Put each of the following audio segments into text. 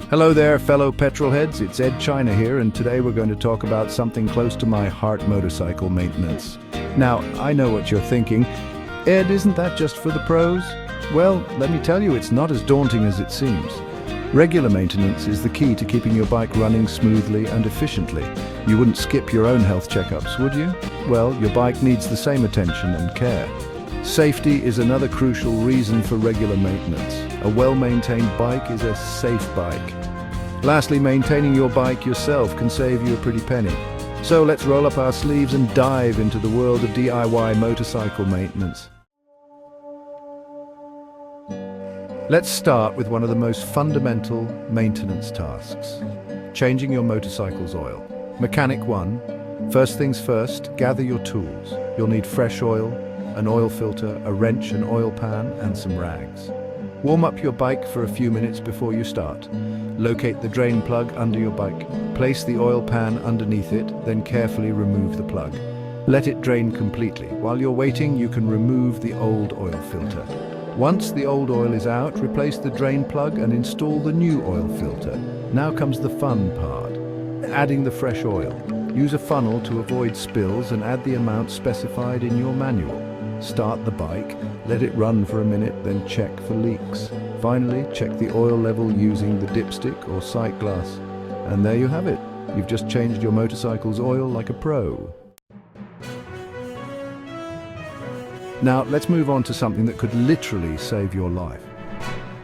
Hello there, fellow petrolheads. It's Ed China here, and today we're going to talk about something close to my heart: motorcycle maintenance. Now, I know what you're thinking. Ed, isn't that just for the pros? Well, let me tell you, it's not as daunting as it seems. Regular maintenance is the key to keeping your bike running smoothly and efficiently. You wouldn't skip your own health checkups, would you? Well, your bike needs the same attention and care. Safety is another crucial reason for regular maintenance. A well-maintained bike is a safe bike. Lastly, maintaining your bike yourself can save you a pretty penny. So let's roll up our sleeves and dive into the world of DIY motorcycle maintenance. Let's start with one of the most fundamental maintenance tasks: changing your motorcycle's oil. Mechanic 1, first things first, gather your tools. You'll need fresh oil, an oil filter, a wrench, an oil pan, and some rags. Warm up your bike for a few minutes before you start. Locate the drain plug under your bike. Place the oil pan underneath it, then carefully remove the plug. Let it drain completely. While you're waiting, you can remove the old oil filter. Once the old oil is out, replace the drain plug and install the new oil filter. Now comes the fun part: adding the fresh oil. Use a funnel to avoid spills and add the amount specified in your manual. Start the bike, let it run for a minute, then check for leaks. Finally, check the oil level using the dipstick or sight glass. And there you have it. You've just changed your motorcycle's oil like a pro. Now, let's move on to something that could literally save your life.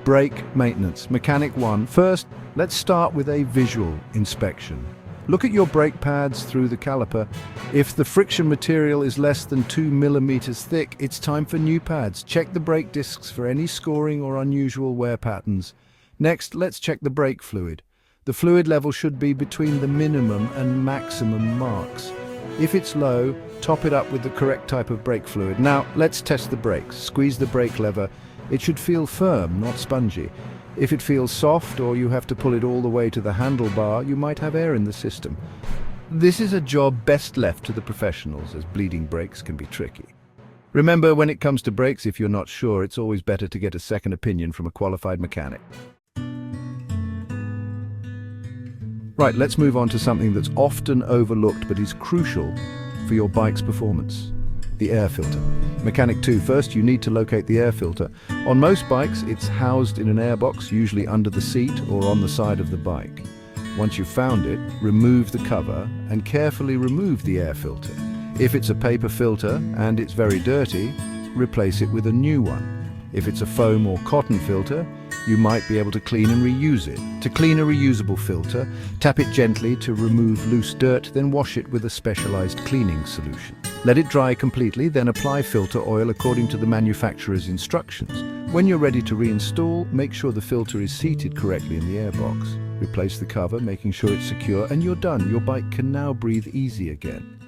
Brake maintenance. Mechanic 1. First, let's start with a visual inspection. Look at your brake pads through the caliper. If the friction material is less than 2 millimeters thick, it's time for new pads. Check the brake discs for any scoring or unusual wear patterns. Next, let's check the brake fluid. The fluid level should be between the minimum and maximum marks. If it's low, top it up with the correct type of brake fluid. Now, let's test the brakes. Squeeze the brake lever. It should feel firm, not spongy. If it feels soft or you have to pull it all the way to the handlebar, you might have air in the system. This is a job best left to the professionals, as bleeding brakes can be tricky. Remember, when it comes to brakes, if you're not sure, it's always better to get a second opinion from a qualified mechanic. Right, let's move on to something that's often overlooked but is crucial for your bike's performance: the air filter. Mechanic 2. First, you need to locate the air filter. On most bikes, it's housed in an airbox, usually under the seat or on the side of the bike. Once you've found it, remove the cover and carefully remove the air filter. If it's a paper filter and it's very dirty, replace it with a new one. If it's a foam or cotton filter, you might be able to clean and reuse it. To clean a reusable filter, tap it gently to remove loose dirt, then wash it with a specialized cleaning solution. Let it dry completely, then apply filter oil according to the manufacturer's instructions. When you're ready to reinstall, make sure the filter is seated correctly in the airbox. Replace the cover, making sure it's secure, and you're done. Your bike can now breathe easy again.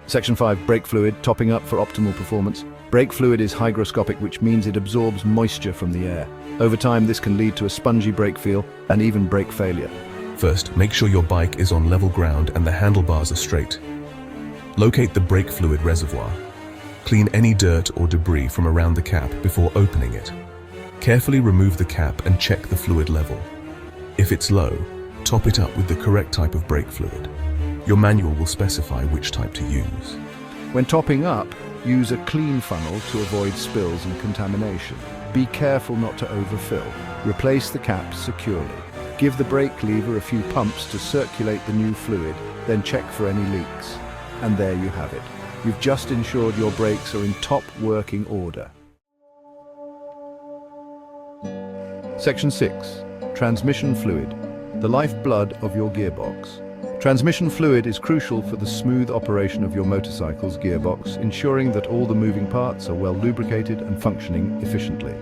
Section 5. Brake fluid, topping up for optimal performance. Brake fluid is hygroscopic, which means it absorbs moisture from the air. Over time, this can lead to a spongy brake feel and even brake failure. First, make sure your bike is on level ground and the handlebars are straight. Locate the brake fluid reservoir. Clean any dirt or debris from around the cap before opening it. Carefully remove the cap and check the fluid level. If it's low, top it up with the correct type of brake fluid. Your manual will specify which type to use. When topping up, use a clean funnel to avoid spills and contamination. Be careful not to overfill. Replace the caps securely. Give the brake lever a few pumps to circulate the new fluid, then check for any leaks. And there you have it. You've just ensured your brakes are in top working order. Section 6. Transmission fluid, the lifeblood of your gearbox. Transmission fluid is crucial for the smooth operation of your motorcycle's gearbox, ensuring that all the moving parts are well lubricated and functioning efficiently.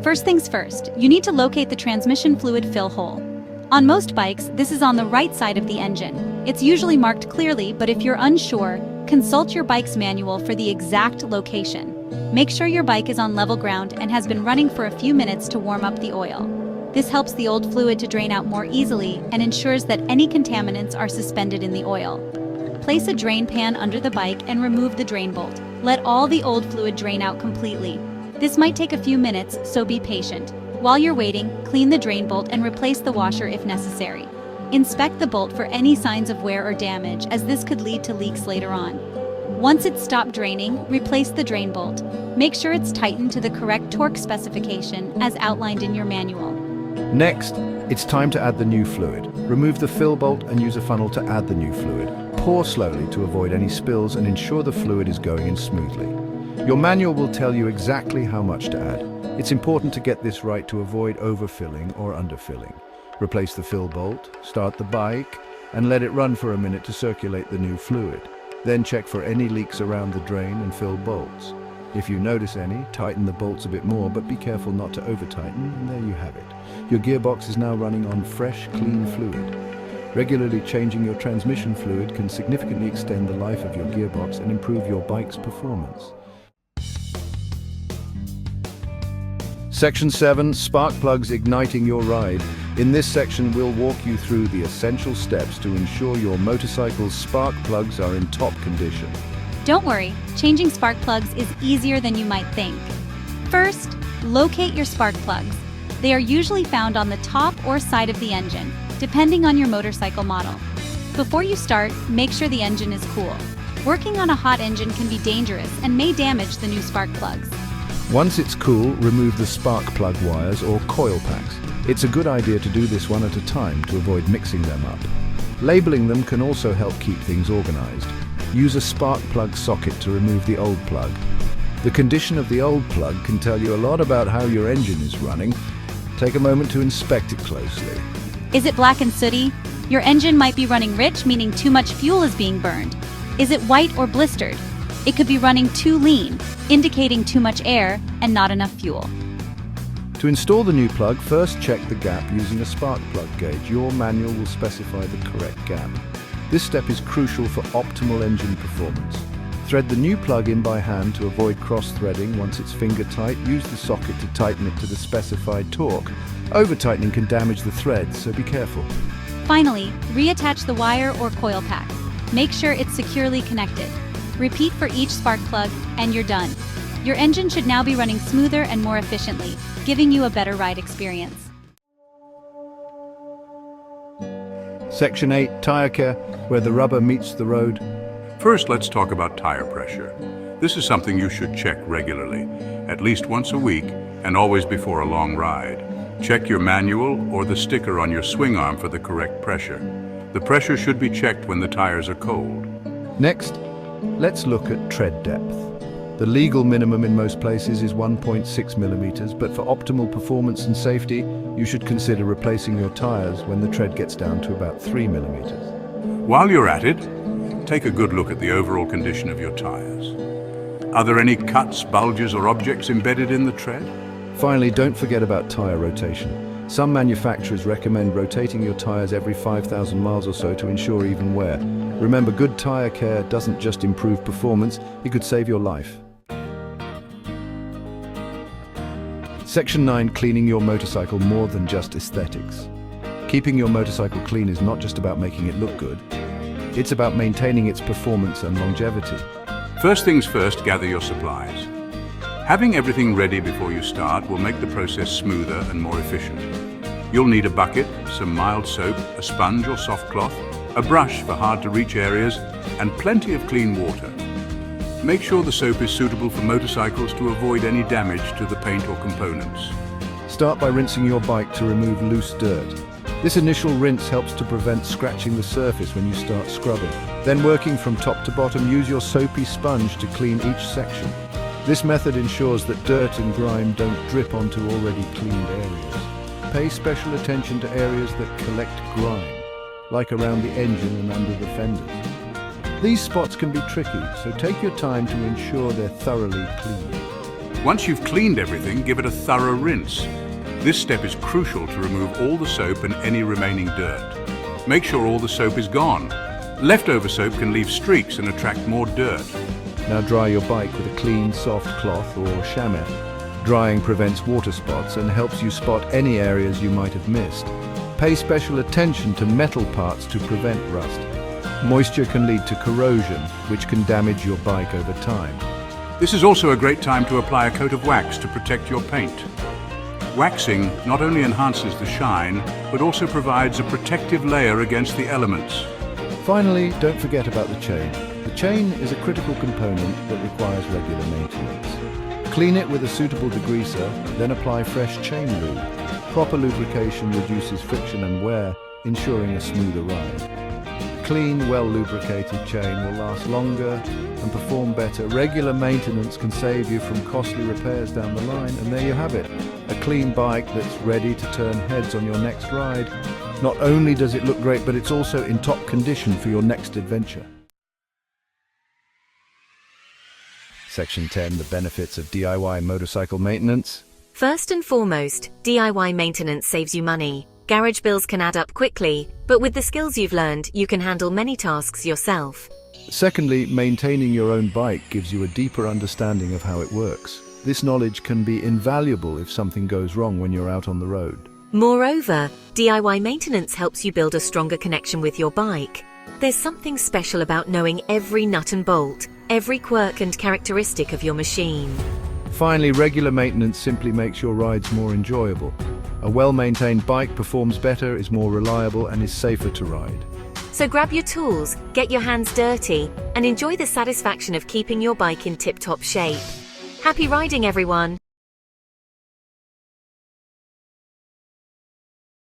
First things first, you need to locate the transmission fluid fill hole. On most bikes, this is on the right side of the engine. It's usually marked clearly, but if you're unsure, consult your bike's manual for the exact location. Make sure your bike is on level ground and has been running for a few minutes to warm up the oil. This helps the old fluid to drain out more easily and ensures that any contaminants are suspended in the oil. Place a drain pan under the bike and remove the drain bolt. Let all the old fluid drain out completely. This might take a few minutes, so be patient. While you're waiting, clean the drain bolt and replace the washer if necessary. Inspect the bolt for any signs of wear or damage, as this could lead to leaks later on. Once it's stopped draining, replace the drain bolt. Make sure it's tightened to the correct torque specification as outlined in your manual. Next, it's time to add the new fluid. Remove the fill bolt and use a funnel to add the new fluid. Pour slowly to avoid any spills and ensure the fluid is going in smoothly. Your manual will tell you exactly how much to add. It's important to get this right to avoid overfilling or underfilling. Replace the fill bolt, start the bike, and let it run for a minute to circulate the new fluid. Then check for any leaks around the drain and fill bolts. If you notice any, tighten the bolts a bit more, but be careful not to over-tighten, and there you have it. Your gearbox is now running on fresh, clean fluid. Regularly changing your transmission fluid can significantly extend the life of your gearbox and improve your bike's performance. Section 7, Spark Plugs Igniting Your Ride. In this section, we'll walk you through the essential steps to ensure your motorcycle's spark plugs are in top condition. Don't worry, changing spark plugs is easier than you might think. First, locate your spark plugs. They are usually found on the top or side of the engine, depending on your motorcycle model. Before you start, make sure the engine is cool. Working on a hot engine can be dangerous and may damage the new spark plugs. Once it's cool, remove the spark plug wires or coil packs. It's a good idea to do this one at a time to avoid mixing them up. Labeling them can also help keep things organized. Use a spark plug socket to remove the old plug. The condition of the old plug can tell you a lot about how your engine is running. Take a moment to inspect it closely. Is it black and sooty? Your engine might be running rich, meaning too much fuel is being burned. Is it white or blistered? It could be running too lean, indicating too much air and not enough fuel. To install the new plug, first check the gap using a spark plug gauge. Your manual will specify the correct gap. This step is crucial for optimal engine performance. Thread the new plug in by hand to avoid cross-threading. Once it's finger tight, use the socket to tighten it to the specified torque. Over-tightening can damage the threads, so be careful. Finally, reattach the wire or coil pack. Make sure it's securely connected. Repeat for each spark plug, and you're done. Your engine should now be running smoother and more efficiently, giving you a better ride experience. Section 8, Tire Care, where the rubber meets the road. First, let's talk about tire pressure. This is something you should check regularly, at least once a week, and always before a long ride. Check your manual or the sticker on your swing arm for the correct pressure. The pressure should be checked when the tires are cold. Next, let's look at tread depth. The legal minimum in most places is 1.6 millimeters, but for optimal performance and safety, you should consider replacing your tires when the tread gets down to about 3 millimeters. While you're at it, take a good look at the overall condition of your tires. Are there any cuts, bulges, or objects embedded in the tread? Finally, don't forget about tire rotation. Some manufacturers recommend rotating your tires every 5,000 miles or so to ensure even wear. Remember, good tire care doesn't just improve performance, it could save your life. Section 9, Cleaning your motorcycle more than just aesthetics. Keeping your motorcycle clean is not just about making it look good. It's about maintaining its performance and longevity. First things first, gather your supplies. Having everything ready before you start will make the process smoother and more efficient. You'll need a bucket, some mild soap, a sponge or soft cloth, a brush for hard-to-reach areas, and plenty of clean water. Make sure the soap is suitable for motorcycles to avoid any damage to the paint or components. Start by rinsing your bike to remove loose dirt. This initial rinse helps to prevent scratching the surface when you start scrubbing. Then, working from top to bottom, use your soapy sponge to clean each section. This method ensures that dirt and grime don't drip onto already cleaned areas. Pay special attention to areas that collect grime, like around the engine and under the fenders. These spots can be tricky, so take your time to ensure they're thoroughly clean. Once you've cleaned everything, give it a thorough rinse. This step is crucial to remove all the soap and any remaining dirt. Make sure all the soap is gone. Leftover soap can leave streaks and attract more dirt. Now dry your bike with a clean, soft cloth or chamois. Drying prevents water spots and helps you spot any areas you might have missed. Pay special attention to metal parts to prevent rust. Moisture can lead to corrosion, which can damage your bike over time. This is also a great time to apply a coat of wax to protect your paint. Waxing not only enhances the shine, but also provides a protective layer against the elements. Finally, don't forget about the chain. The chain is a critical component that requires regular maintenance. Clean it with a suitable degreaser, then apply fresh chain lube. Proper lubrication reduces friction and wear, ensuring a smoother ride. Clean, well-lubricated chain will last longer and perform better. Regular maintenance can save you from costly repairs down the line, and there you have it. A clean bike that's ready to turn heads on your next ride. Not only does it look great, but it's also in top condition for your next adventure. Section 10, the benefits of DIY motorcycle maintenance. First and foremost, DIY maintenance saves you money. Garage bills can add up quickly, but with the skills you've learned, you can handle many tasks yourself. Secondly, maintaining your own bike gives you a deeper understanding of how it works. This knowledge can be invaluable if something goes wrong when you're out on the road. Moreover, DIY maintenance helps you build a stronger connection with your bike. There's something special about knowing every nut and bolt, every quirk and characteristic of your machine. Finally, regular maintenance simply makes your rides more enjoyable. A well-maintained bike performs better, is more reliable, and is safer to ride. So grab your tools, get your hands dirty, and enjoy the satisfaction of keeping your bike in tip-top shape. Happy riding, everyone!